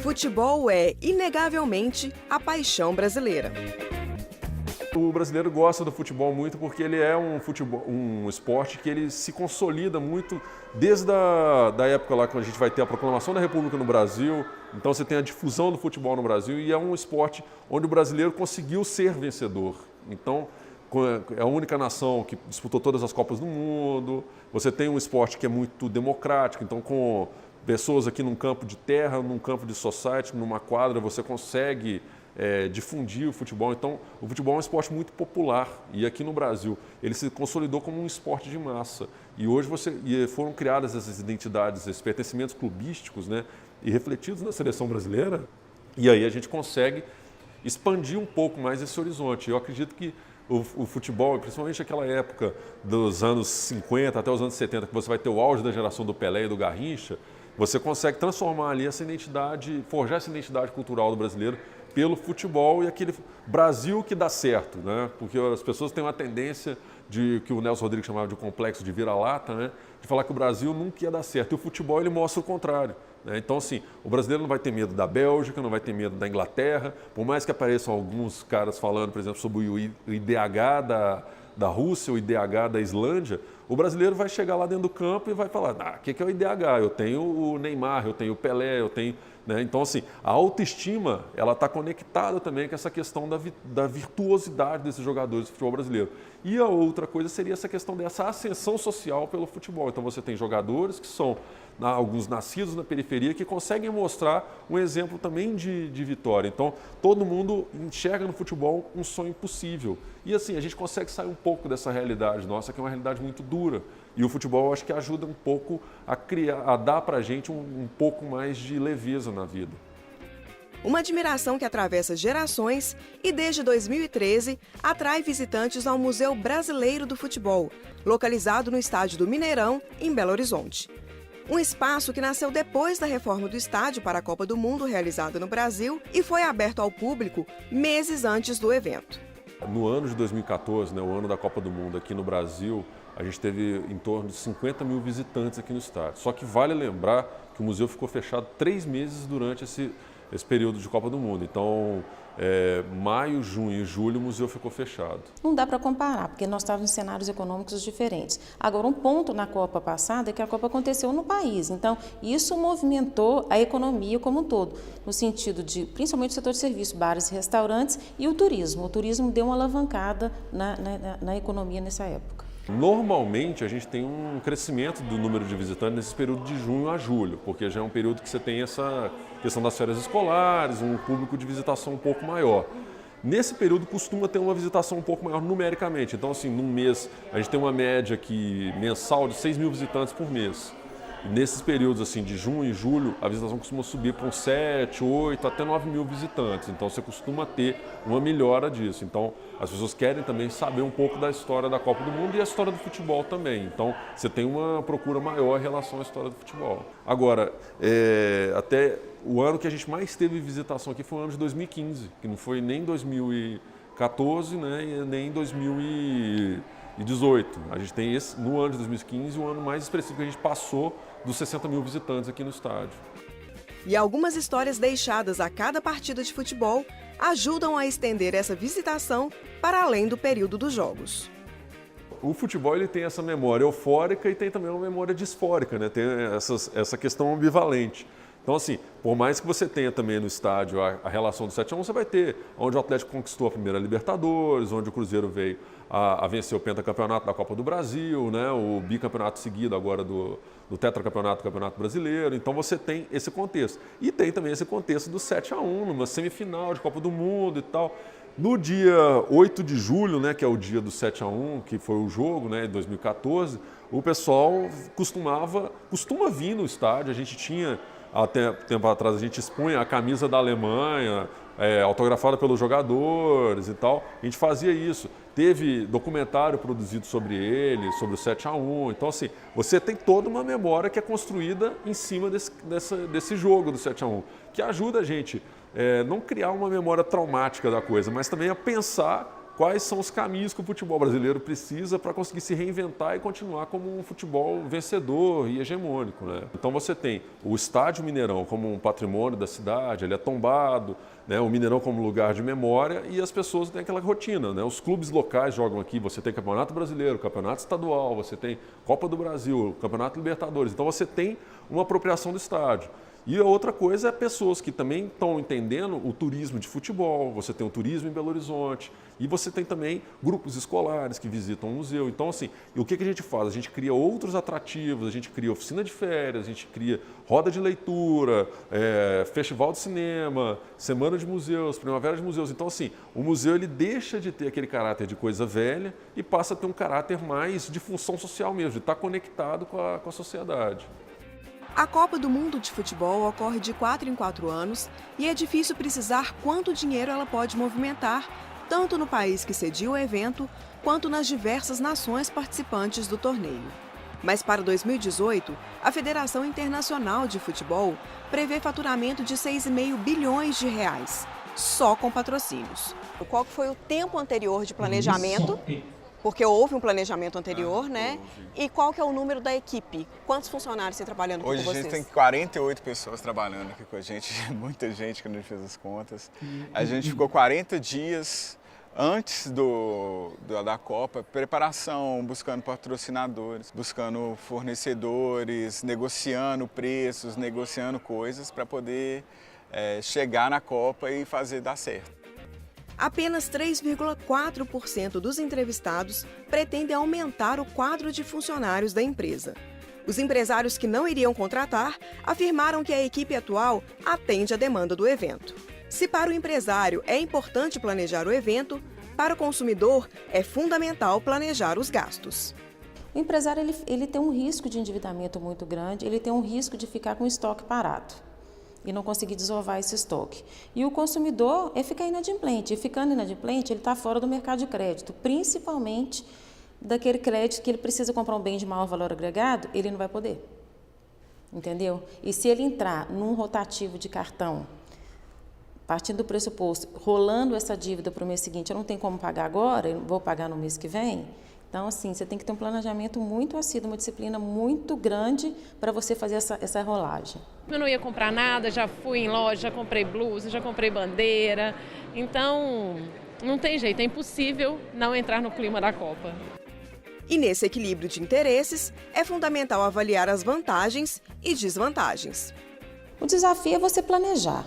futebol é, inegavelmente, a paixão brasileira. O brasileiro gosta do futebol muito porque ele é um esporte que ele se consolida muito desde da época lá que a gente vai ter a proclamação da República no Brasil. Então você tem a difusão do futebol no Brasil e é um esporte onde o brasileiro conseguiu ser vencedor. Então é a única nação que disputou todas as Copas do Mundo. Você tem um esporte que é muito democrático, então com pessoas aqui num campo de terra, num campo de society, numa quadra, você consegue difundir o futebol. Então, o futebol é um esporte muito popular e aqui no Brasil ele se consolidou como um esporte de massa. E hoje foram criadas essas identidades, esses pertencimentos clubísticos, né, e refletidos na seleção brasileira. E aí a gente consegue expandir um pouco mais esse horizonte. Eu acredito que o futebol, principalmente aquela época dos anos 50 até os anos 70, que você vai ter o auge da geração do Pelé e do Garrincha, você consegue transformar ali essa identidade, forjar essa identidade cultural do brasileiro pelo futebol e aquele Brasil que dá certo, né? Porque as pessoas têm uma tendência de que o Nelson Rodrigues chamava de complexo de vira-lata, né? De falar que o Brasil nunca ia dar certo. E o futebol ele mostra o contrário, né? Então, assim, o brasileiro não vai ter medo da Bélgica, não vai ter medo da Inglaterra, por mais que apareçam alguns caras falando, por exemplo, sobre o IDH da Rússia, o IDH da Islândia, o brasileiro vai chegar lá dentro do campo e vai falar, o que é o IDH? Eu tenho o Neymar, eu tenho o Pelé, eu tenho... Né? Então, assim, a autoestima, ela está conectada também com essa questão da virtuosidade desses jogadores do futebol brasileiro. E a outra coisa seria essa questão dessa ascensão social pelo futebol. Então, você tem jogadores que são, alguns nascidos na periferia, que conseguem mostrar um exemplo também de vitória. Então, todo mundo enxerga no futebol um sonho possível. E, assim, a gente consegue sair um pouco dessa realidade nossa, que é uma realidade muito dura. E o futebol, eu acho que ajuda um pouco a dar para a gente um pouco mais de leveza na vida. Uma admiração que atravessa gerações e, desde 2013, atrai visitantes ao Museu Brasileiro do Futebol, localizado no estádio do Mineirão, em Belo Horizonte. Um espaço que nasceu depois da reforma do estádio para a Copa do Mundo realizada no Brasil e foi aberto ao público meses antes do evento. No ano de 2014, né, o ano da Copa do Mundo aqui no Brasil, a gente teve em torno de 50 mil visitantes aqui no estádio. Só que vale lembrar que o museu ficou fechado 3 meses durante esse período de Copa do Mundo. Então, maio, junho e julho o museu ficou fechado. Não dá para comparar, porque nós estávamos em cenários econômicos diferentes. Agora, um ponto na Copa passada é que a Copa aconteceu no país. Então, isso movimentou a economia como um todo, no sentido de, principalmente o setor de serviços, bares e restaurantes e o turismo. O turismo deu uma alavancada na economia nessa época. Normalmente, a gente tem um crescimento do número de visitantes nesse período de junho a julho, porque já é um período que você tem essa questão das férias escolares, um público de visitação um pouco maior. Nesse período, costuma ter uma visitação um pouco maior numericamente. Então, assim, num mês, a gente tem uma média aqui, mensal de 6 mil visitantes por mês. E nesses períodos assim, de junho e julho, a visitação costuma subir para uns 7, 8, até 9 mil visitantes. Então você costuma ter uma melhora disso. Então as pessoas querem também saber um pouco da história da Copa do Mundo e a história do futebol também. Então você tem uma procura maior em relação à história do futebol. Agora, até o ano que a gente mais teve visitação aqui foi o ano de 2015, que não foi nem 2014, né, e nem 2018. A gente tem no ano de 2015 o ano mais expressivo que a gente passou dos 60 mil visitantes aqui no estádio. E algumas histórias deixadas a cada partida de futebol ajudam a estender essa visitação para além do período dos jogos. O futebol ele tem essa memória eufórica e tem também uma memória disfórica, né? Tem essa questão ambivalente. Então, assim, por mais que você tenha também no estádio a relação do 7-1, você vai ter onde o Atlético conquistou a primeira Libertadores, onde o Cruzeiro veio a vencer o pentacampeonato da Copa do Brasil, né, o bicampeonato seguido agora do tetracampeonato do Campeonato Brasileiro. Então você tem esse contexto. E tem também esse contexto do 7-1, numa semifinal de Copa do Mundo e tal. No dia 8 de julho, né, que é o dia do 7-1, que foi o jogo, né, em 2014, o pessoal costuma vir no estádio. A gente tinha, até tempo atrás, a gente expunha a camisa da Alemanha, autografada pelos jogadores e tal. A gente fazia isso. Teve documentário produzido sobre ele, sobre o 7-1. Então, assim, você tem toda uma memória que é construída em cima desse jogo do 7-1, que ajuda a gente não criar uma memória traumática da coisa, mas também a pensar quais são os caminhos que o futebol brasileiro precisa para conseguir se reinventar e continuar como um futebol vencedor e hegemônico, né? Então você tem o Estádio Mineirão como um patrimônio da cidade, ele é tombado, né? O Mineirão como lugar de memória e as pessoas têm aquela rotina, né? Os clubes locais jogam aqui, você tem Campeonato Brasileiro, Campeonato Estadual, você tem Copa do Brasil, Campeonato Libertadores, então você tem uma apropriação do estádio. E a outra coisa é pessoas que também estão entendendo o turismo de futebol, você tem o turismo em Belo Horizonte e você tem também grupos escolares que visitam o museu. Então, assim, e o que a gente faz? A gente cria outros atrativos, a gente cria oficina de férias, a gente cria roda de leitura, festival de cinema, semana de museus, primavera de museus. Então, assim, o museu ele deixa de ter aquele caráter de coisa velha e passa a ter um caráter mais de função social mesmo, de estar conectado com a sociedade. A Copa do Mundo de Futebol ocorre de 4 em 4 anos e é difícil precisar quanto dinheiro ela pode movimentar, tanto no país que cedia o evento, quanto nas diversas nações participantes do torneio. Mas para 2018, a Federação Internacional de Futebol prevê faturamento de 6,5 bilhões de reais, só com patrocínios. Qual foi o tempo anterior de planejamento? Porque houve um planejamento anterior, né? E qual que é o número da equipe? Quantos funcionários estão trabalhando com vocês? Hoje a gente tem 48 pessoas trabalhando aqui com a gente, muita gente que a gente fez as contas. A gente ficou 40 dias antes da Copa, preparação, buscando patrocinadores, buscando fornecedores, negociando preços, negociando coisas para poder chegar na Copa e fazer dar certo. Apenas 3,4% dos entrevistados pretendem aumentar o quadro de funcionários da empresa. Os empresários que não iriam contratar afirmaram que a equipe atual atende à demanda do evento. Se para o empresário é importante planejar o evento, para o consumidor é fundamental planejar os gastos. O empresário ele tem um risco de endividamento muito grande, ele tem um risco de ficar com o estoque parado e não conseguir desovar esse estoque. E o consumidor é ficar inadimplente. E ficando inadimplente, ele está fora do mercado de crédito, principalmente daquele crédito que ele precisa comprar um bem de maior valor agregado, ele não vai poder. Entendeu? E se ele entrar num rotativo de cartão, partindo do pressuposto, rolando essa dívida para o mês seguinte, eu não tenho como pagar agora, eu vou pagar no mês que vem. Então, assim, você tem que ter um planejamento muito assíduo, uma disciplina muito grande para você fazer essa rolagem. Eu não ia comprar nada, já fui em loja, já comprei blusa, já comprei bandeira. Então, não tem jeito, é impossível não entrar no clima da Copa. E nesse equilíbrio de interesses, é fundamental avaliar as vantagens e desvantagens. O desafio é você planejar.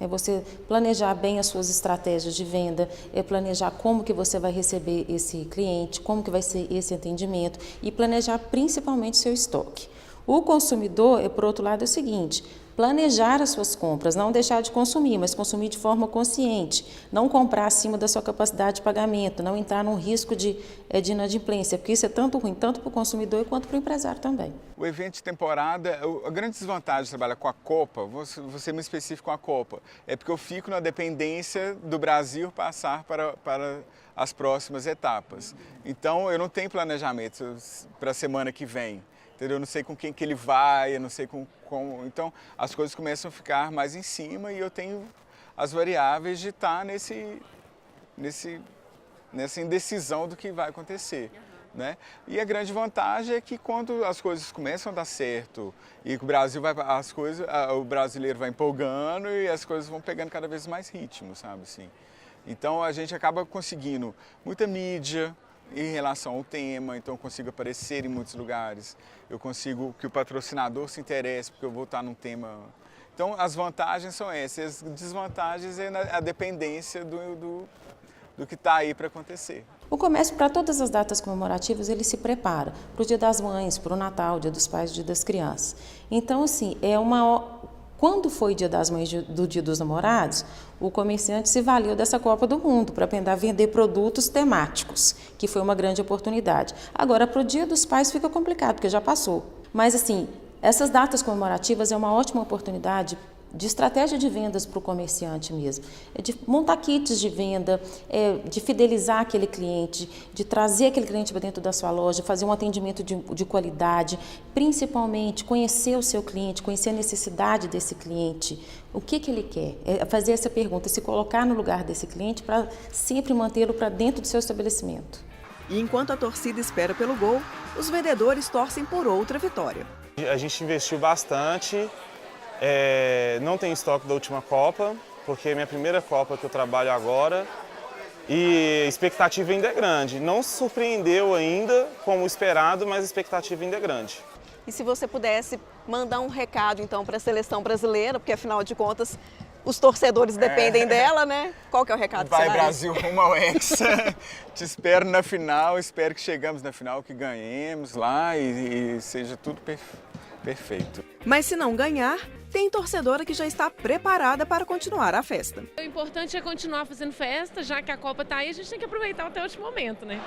É você planejar bem as suas estratégias de venda, é planejar como que você vai receber esse cliente, como que vai ser esse atendimento e planejar principalmente seu estoque. O consumidor, por outro lado, é o seguinte: planejar as suas compras, não deixar de consumir, mas consumir de forma consciente, não comprar acima da sua capacidade de pagamento, não entrar num risco de inadimplência, porque isso é tanto ruim, tanto para o consumidor quanto para o empresário também. O evento de temporada, a grande desvantagem de trabalhar com a Copa, vou ser mais específico com a Copa, é porque eu fico na dependência do Brasil passar para as próximas etapas. Então, eu não tenho planejamento para a semana que vem. Entendeu? Eu não sei com quem que ele vai, eu não sei com. Então, as coisas começam a ficar mais em cima e eu tenho as variáveis de estar nessa indecisão do que vai acontecer. Né? E a grande vantagem é que quando as coisas começam a dar certo e o Brasil o brasileiro vai empolgando e as coisas vão pegando cada vez mais ritmo, sabe assim? Então, a gente acaba conseguindo muita mídia em relação ao tema, então eu consigo aparecer em muitos lugares, eu consigo que o patrocinador se interesse, porque eu vou estar num tema. Então, as vantagens são essas, as desvantagens é a dependência do que está aí para acontecer. O comércio, para todas as datas comemorativas, ele se prepara para o Dia das Mães, para o Natal, Dia dos Pais, Dia das Crianças. Então, assim, quando foi o Dia das Mães do Dia dos Namorados, o comerciante se valeu dessa Copa do Mundo para tentar vender produtos temáticos, que foi uma grande oportunidade. Agora, para o Dia dos Pais fica complicado, porque já passou. Mas, assim, essas datas comemorativas é uma ótima oportunidade de estratégia de vendas para o comerciante mesmo, de montar kits de venda, de fidelizar aquele cliente, de trazer aquele cliente para dentro da sua loja, fazer um atendimento de qualidade, principalmente conhecer o seu cliente, conhecer a necessidade desse cliente, o que ele quer, fazer essa pergunta, se colocar no lugar desse cliente para sempre mantê-lo para dentro do seu estabelecimento. E enquanto a torcida espera pelo gol, os vendedores torcem por outra vitória. A gente investiu bastante, não tem estoque da última Copa, porque é minha primeira Copa que eu trabalho agora e a expectativa ainda é grande. Não surpreendeu ainda como esperado, mas a expectativa ainda é grande. E se você pudesse mandar um recado então para a seleção brasileira, porque afinal de contas os torcedores dependem dela, né? Qual que é o recado que você Vai Brasil rumo ao Hexa. Te espero na final, espero que chegamos na final, que ganhemos lá e seja tudo perfeito. Mas se não ganhar, tem torcedora que já está preparada para continuar a festa. O importante é continuar fazendo festa, já que a Copa está aí, a gente tem que aproveitar até o último momento, né?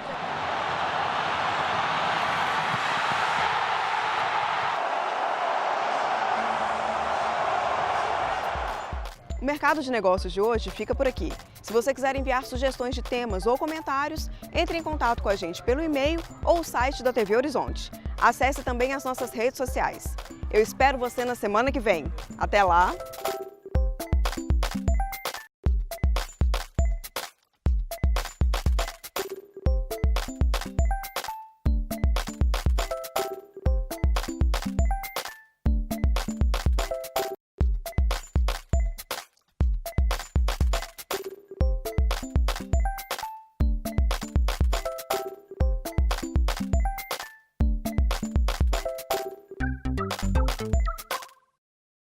O Mercado de Negócios de hoje fica por aqui. Se você quiser enviar sugestões de temas ou comentários, entre em contato com a gente pelo e-mail ou o site da TV Horizonte. Acesse também as nossas redes sociais. Eu espero você na semana que vem. Até lá!